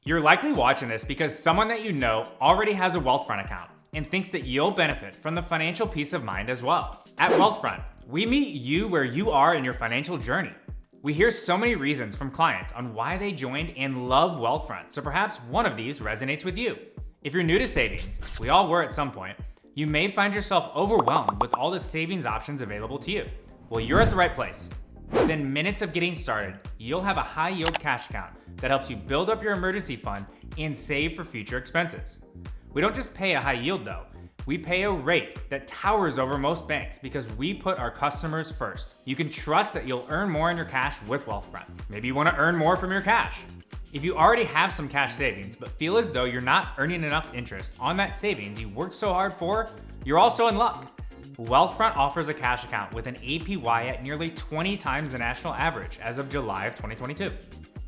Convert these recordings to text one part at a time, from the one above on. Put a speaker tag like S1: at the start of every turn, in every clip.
S1: You're likely watching this because someone that you know already has a Wealthfront account and thinks that you'll benefit from the financial peace of mind as well. At Wealthfront, we meet you where you are in your financial journey. We hear so many reasons from clients on why they joined and love Wealthfront, so perhaps one of these resonates with you. If you're new to saving, we all were at some point, you may find yourself overwhelmed with all the savings options available to you. Well, you're at the right place. Within minutes of getting started, you'll have a high yield cash account that helps you build up your emergency fund and save for future expenses. We don't just pay a high yield though, we pay a rate that towers over most banks because we put our customers first. You can trust that you'll earn more in your cash with Wealthfront. Maybe you want to earn more from your cash. If you already have some cash savings but feel as though you're not earning enough interest on that savings you worked so hard for, you're also in luck. Wealthfront offers a cash account with an APY at nearly 20 times the national average as of July of 2022.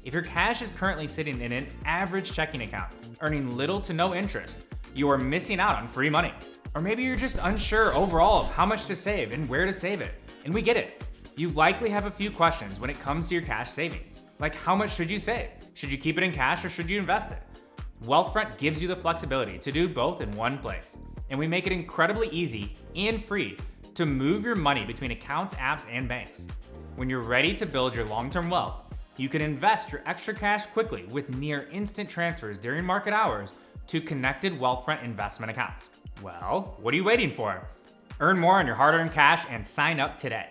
S1: If your cash is currently sitting in an average checking account, earning little to no interest, you are missing out on free money. Or maybe you're just unsure overall of how much to save and where to save it. And we get it. You likely have a few questions when it comes to your cash savings. Like, how much should you save? Should you keep it in cash or should you invest it? Wealthfront gives you the flexibility to do both in one place. And we make it incredibly easy and free to move your money between accounts, apps, and banks. When you're ready to build your long-term wealth, you can invest your extra cash quickly with near instant transfers during market hours to connected Wealthfront investment accounts. Well, what are you waiting for? Earn more on your hard-earned cash and sign up today.